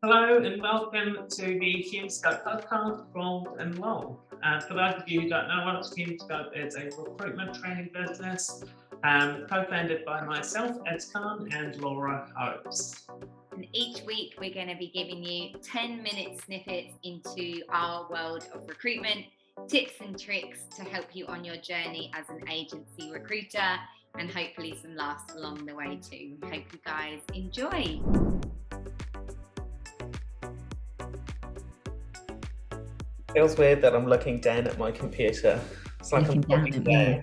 Hello and welcome to the Hume podcast from and Lowell. For those of you who don't know us, Hume is a recruitment training business co-founded by myself, Ed Khan, and Laura Hopes. And each week we're going to be giving you 10-minute snippets into our world of recruitment, tips and tricks to help you on your journey as an agency recruiter, and hopefully some laughs along the way too. We hope you guys enjoy. Feels weird that I'm looking down at my computer. It's like looking down at me.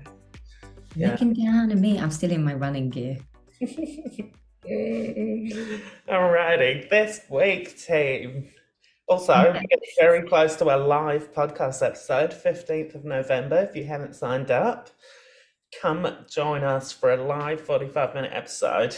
Looking down at me. I'm still in my running gear. Alrighty, this week, team. Also, we're getting very close to our live podcast episode, 15th of November. If you haven't signed up, come join us for a live 45-minute episode.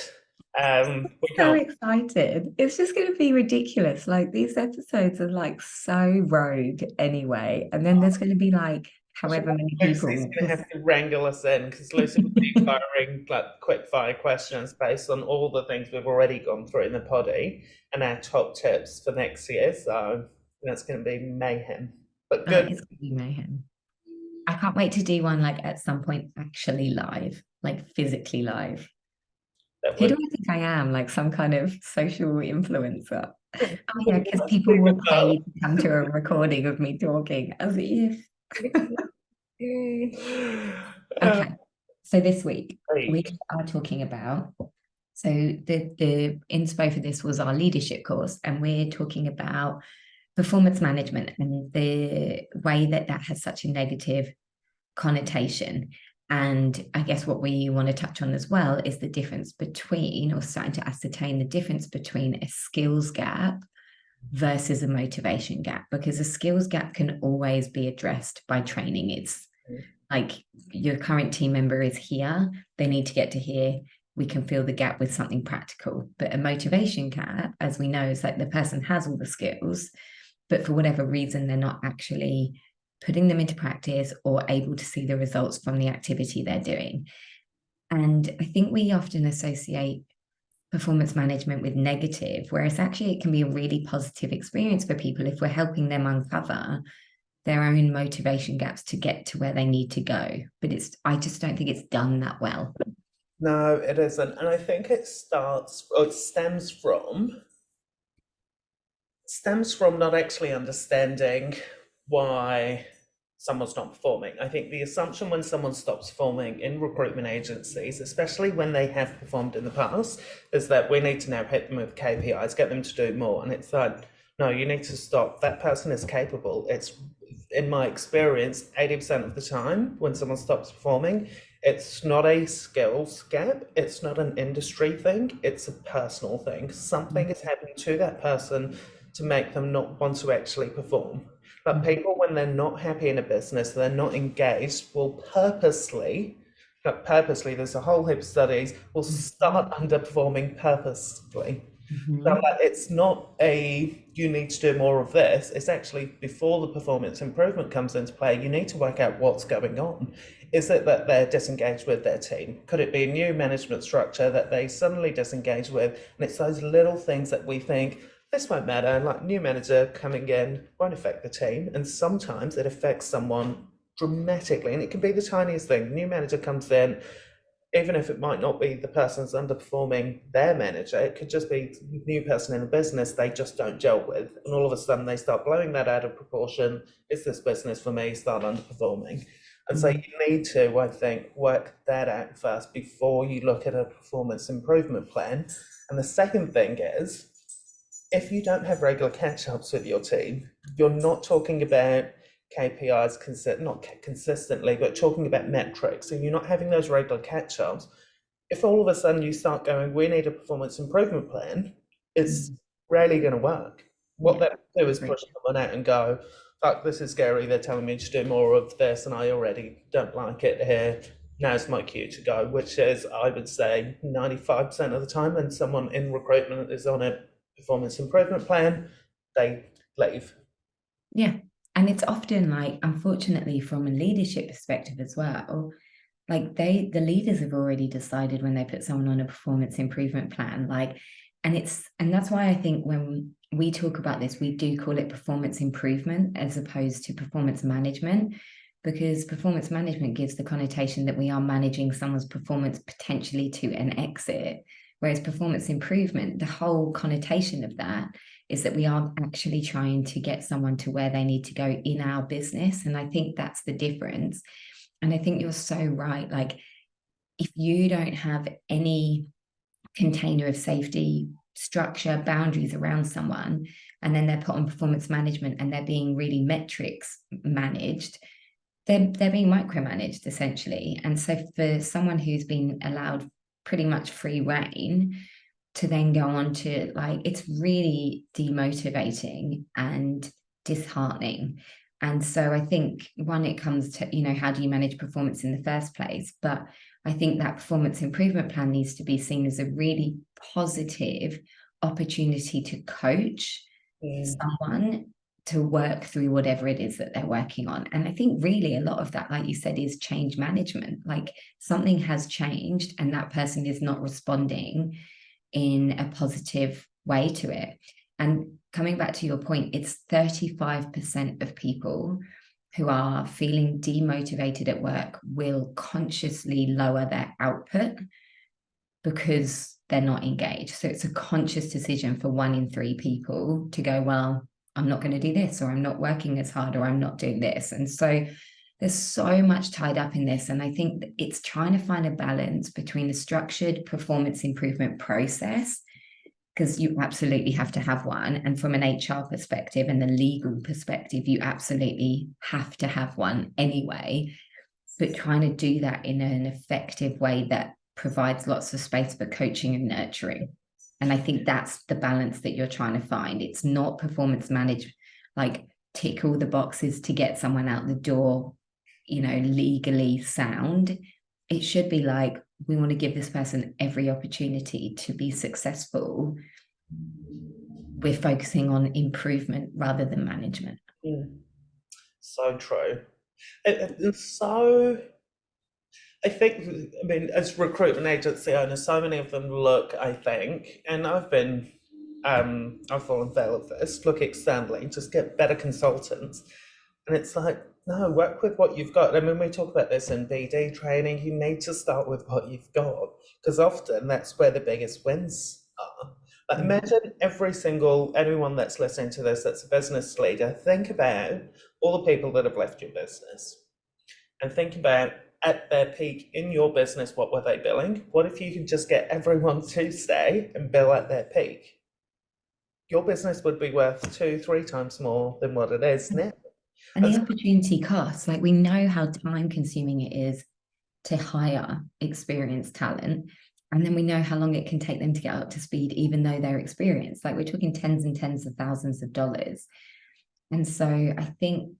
So excited. It's just going to be ridiculous. Like, these episodes are like so rogue anyway. And then there's going to be like however many people. Lucy's going to have to wrangle us in because Lucy will be firing like quick fire questions based on all the things we've already gone through in the poddy and our top tips for next year. So that's going to be mayhem. But good. It's going to be mayhem. I can't wait to do one like at some point actually live, like physically live. Who do I think I am? Like some kind of social influencer? Oh yeah, because people will pay to come to a recording of me talking as if. Okay, so this week we are talking about. So the inspo for this was our leadership course, and we're talking about performance management and the way that has such a negative connotation. And I guess what we want to touch on as well is the difference between, or starting to ascertain the difference between a skills gap versus a motivation gap, because a skills gap can always be addressed by training. It's like your current team member is here, they need to get to here, we can fill the gap with something practical. But a motivation gap, as we know, is like the person has all the skills, but for whatever reason, they're not actually putting them into practice or able to see the results from the activity they're doing. And I think we often associate performance management with negative, whereas actually it can be a really positive experience for people if we're helping them uncover their own motivation gaps to get to where they need to go. But I just don't think it's done that well. No, it isn't. And I think it stems from not actually understanding why someone's not performing. I think the assumption when someone stops performing in recruitment agencies, especially when they have performed in the past, is that we need to now hit them with KPIs, get them to do more. And it's like, no, you need to stop. That person is capable. It's, in my experience, 80% of the time when someone stops performing, it's not a skills gap. It's not an industry thing. It's a personal thing. Something is happening to that person to make them not want to actually perform. But people, when they're not happy in a business, they're not engaged, will purposely, there's a whole heap of studies, will start underperforming purposely. So it's not you need to do more of this. It's actually, before the performance improvement comes into play, you need to work out what's going on. Is it that they're disengaged with their team? Could it be a new management structure that they suddenly disengage with? And it's those little things that we think, this won't matter, like new manager coming in won't affect the team. And sometimes it affects someone dramatically, and it can be the tiniest thing. New manager comes in, even if it might not be the person's underperforming their manager, it could just be a new person in a business they just don't gel with. And all of a sudden they start blowing that out of proportion. Is this business for me? Start underperforming. And so you need to, I think, work that out first before you look at a performance improvement plan. And the second thing is, if you don't have regular catch-ups with your team, you're not talking about KPIs not consistently, but talking about metrics, and you're not having those regular catch-ups. If all of a sudden you start going, we need a performance improvement plan, it's rarely going to work. What that will do is push someone out and go, fuck, this is scary, they're telling me to do more of this and I already don't like it here. Now's my cue to go, which is, I would say, 95% of the time when someone in recruitment is on a performance improvement plan, they leave. Yeah. And it's often like, unfortunately, from a leadership perspective as well, like the leaders have already decided when they put someone on a performance improvement plan, like, and that's why I think when we talk about this, we do call it performance improvement as opposed to performance management, because performance management gives the connotation that we are managing someone's performance potentially to an exit. Whereas performance improvement, the whole connotation of that is that we are actually trying to get someone to where they need to go in our business. And I think that's the difference. And I think you're so right. Like, if you don't have any container of safety, structure, boundaries around someone, and then they're put on performance management and they're being really metrics managed, they're being micromanaged essentially. And so for someone who's been allowed pretty much free reign to then go on to, like, it's really demotivating and disheartening. And so I think, one, it comes to, you know, how do you manage performance in the first place? But I think that performance improvement plan needs to be seen as a really positive opportunity to coach someone to work through whatever it is that they're working on. And I think really a lot of that, like you said, is change management. Like, something has changed and that person is not responding in a positive way to it. And coming back to your point, it's 35% of people who are feeling demotivated at work will consciously lower their output because they're not engaged. So it's a conscious decision for 1 in 3 people to go, well, I'm not going to do this, or I'm not working as hard, or I'm not doing this. And so there's so much tied up in this. And I think that it's trying to find a balance between the structured performance improvement process, because you absolutely have to have one. And from an HR perspective and the legal perspective, you absolutely have to have one anyway. But trying to do that in an effective way that provides lots of space for coaching and nurturing. And I think that's the balance that you're trying to find. It's not performance manage, like tick all the boxes to get someone out the door, you know, legally sound. It should be like, we want to give this person every opportunity to be successful. We're focusing on improvement rather than management. So true. And so I think, I mean, as recruitment agency owners, so many of them look, I think, and I've fallen foul of this, look externally, just get better consultants. And it's like, no, work with what you've got. I mean, we talk about this in BD training, you need to start with what you've got, because often that's where the biggest wins are. But imagine anyone that's listening to this that's a business leader, think about all the people that have left your business and think about, at their peak in your business, what were they billing? What if you could just get everyone to stay and bill at their peak? Your business would be worth 2-3 times more than what it is now. And the opportunity cost, like, we know how time consuming it is to hire experienced talent. And then we know how long it can take them to get up to speed, even though they're experienced. Like, we're talking tens and tens of thousands of dollars. And so I think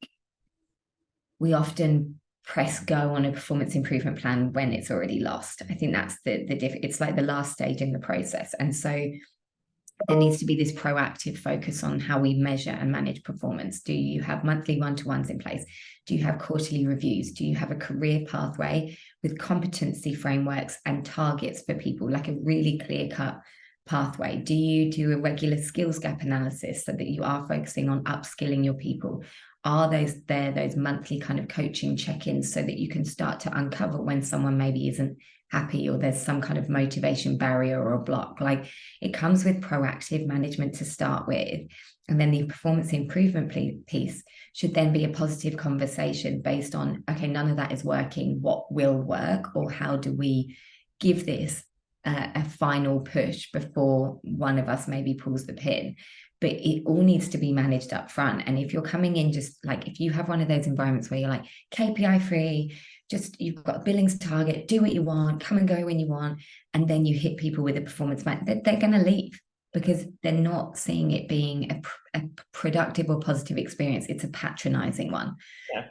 we often press go on a performance improvement plan when it's already lost. I think that's it's like the last stage in the process. And so there needs to be this proactive focus on how we measure and manage performance. Do you have monthly one-to-ones in place? Do you have quarterly reviews? Do you have a career pathway with competency frameworks and targets for people, like a really clear-cut pathway? Do you do a regular skills gap analysis so that you are focusing on upskilling your people? Are those monthly kind of coaching check-ins so that you can start to uncover when someone maybe isn't happy or there's some kind of motivation barrier or a block? Like, it comes with proactive management to start with. And then the performance improvement piece should then be a positive conversation based on, okay, none of that is working. What will work? Or how do we give this a final push before one of us maybe pulls the pin? But it all needs to be managed up front. And if you're coming in, just like, if you have one of those environments where you're like KPI free, just, you've got a billings target, do what you want, come and go when you want, and then you hit people with a performance plan, they're going to leave because they're not seeing it being a productive or positive experience. It's a patronizing one. Yeah.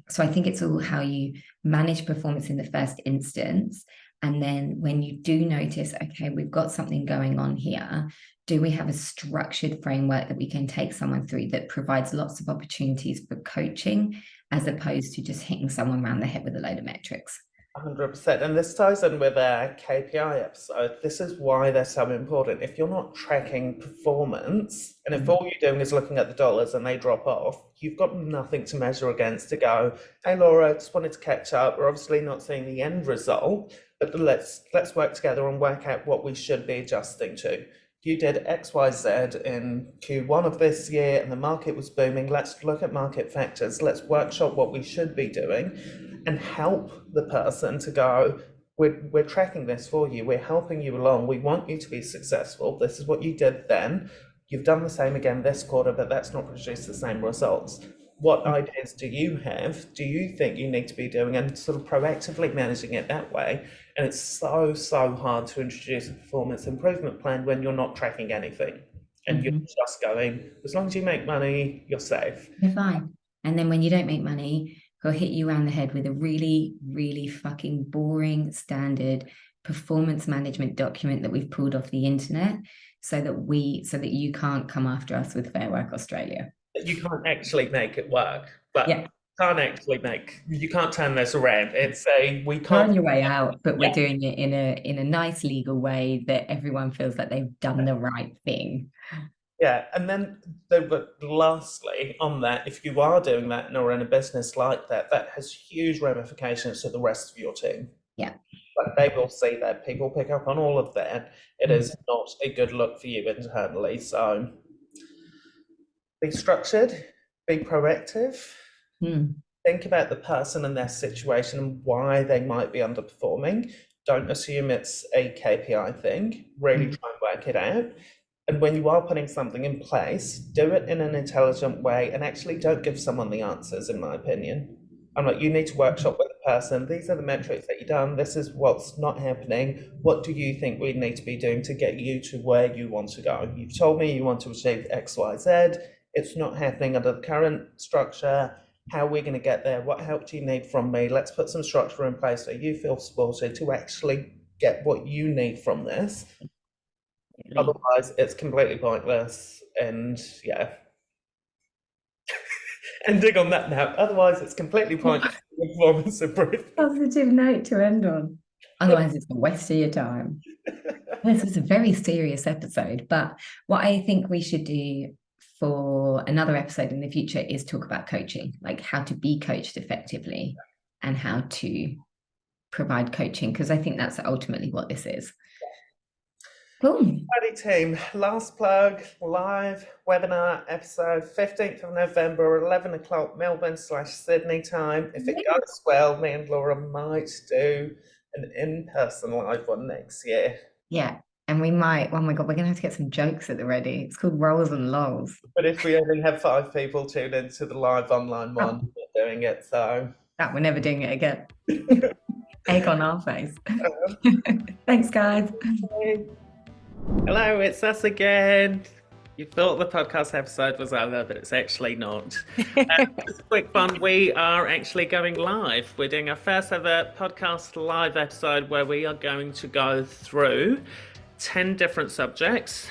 So I think it's all how you manage performance in the first instance. And then when you do notice, okay, we've got something going on here, do we have a structured framework that we can take someone through that provides lots of opportunities for coaching, as opposed to just hitting someone around the head with a load of metrics? 100%. And this ties in with our KPI episode. This is why they're so important. If you're not tracking performance, and if all you're doing is looking at the dollars and they drop off, you've got nothing to measure against to go, hey, Laura, I just wanted to catch up. We're obviously not seeing the end result, but let's work together and work out what we should be adjusting to. You did XYZ in Q1 of this year and the market was booming. Let's look at market factors. Let's workshop what we should be doing and help the person to go, we're tracking this for you. We're helping you along. We want you to be successful. This is what you did then. You've done the same again this quarter, but that's not produced the same results. What ideas do you have? Do you think you need to be doing, and sort of proactively managing it that way? And it's so hard to introduce a performance improvement plan when you're not tracking anything and you're just going, as long as you make money, you're safe. You're fine. And then when you don't make money, he'll hit you around the head with a really, really fucking boring standard performance management document that we've pulled off the internet so that you can't come after us with Fair Work Australia. You can't actually make it work, but yeah. You can't turn this around. We can't turn your way out, but we're doing it in a nice legal way that everyone feels that they've done the right thing. Yeah, and then lastly on that, if you are doing that and are in a business like that, that has huge ramifications to the rest of your team. Yeah. Like they will see that, people pick up on all of that. It is not a good look for you internally. So be structured, be proactive, think about the person and their situation and why they might be underperforming. Don't assume it's a KPI thing. Really try and work it out. And when you are putting something in place, do it in an intelligent way and actually don't give someone the answers, in my opinion. I'm like, you need to workshop with the person. These are the metrics that you've done. This is what's not happening. What do you think we need to be doing to get you to where you want to go? You've told me you want to achieve X, Y, Z. It's not happening under the current structure. How are we going to get there? What help do you need from me? Let's put some structure in place so you feel supported to actually get what you need from this. Otherwise, it's completely pointless. And ending on that note, otherwise, it's completely pointless. Performance improvement. Positive note to end on. Otherwise, it's a waste of your time. This is a very serious episode, but what I think we should do for another episode in the future is talk about coaching, like how to be coached effectively and how to provide coaching, because I think that's ultimately what this is. Cool. Alrighty, team. Last plug, live webinar episode 15th of November, 11 o'clock Melbourne/Sydney time. If it goes well, me and Laura might do an in-person live one next year. Yeah. And we might, oh my God, we're going to have to get some jokes at the ready. It's called Rolls and Lols. But if we only have 5 people tuned into the live online one, we're doing it, so. We're never doing it again. Egg on our face. Thanks, guys. Hello, it's us again. You thought the podcast episode was over, but it's actually not. Just a quick one. We are actually going live. We're doing our first ever podcast live episode where we are going to go through 10 different subjects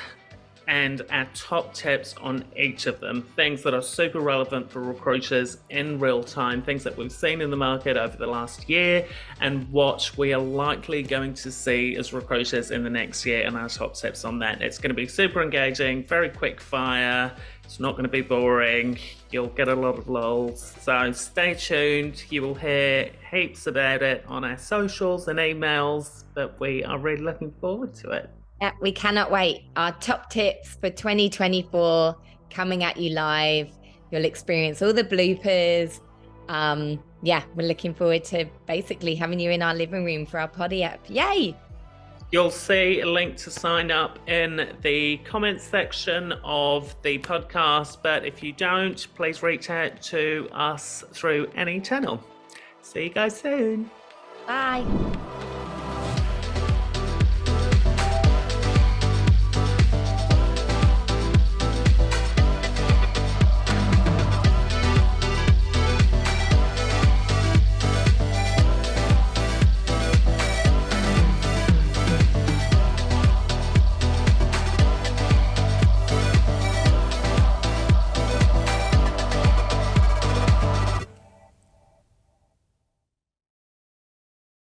and our top tips on each of them. Things that are super relevant for recruiters in real time, things that we've seen in the market over the last year, and what we are likely going to see as recruiters in the next year, and our top tips on that. It's going to be super engaging, very quick fire. It's not going to be boring. You'll get a lot of lols. So stay tuned. You will hear heaps about it on our socials and emails, but we are really looking forward to it. Yeah, we cannot wait. Our top tips for 2024 coming at you live. You'll experience all the bloopers. We're looking forward to basically having you in our living room for our poddy app. Yay! You'll see a link to sign up in the comments section of the podcast, but if you don't, please reach out to us through any channel. See you guys soon. Bye.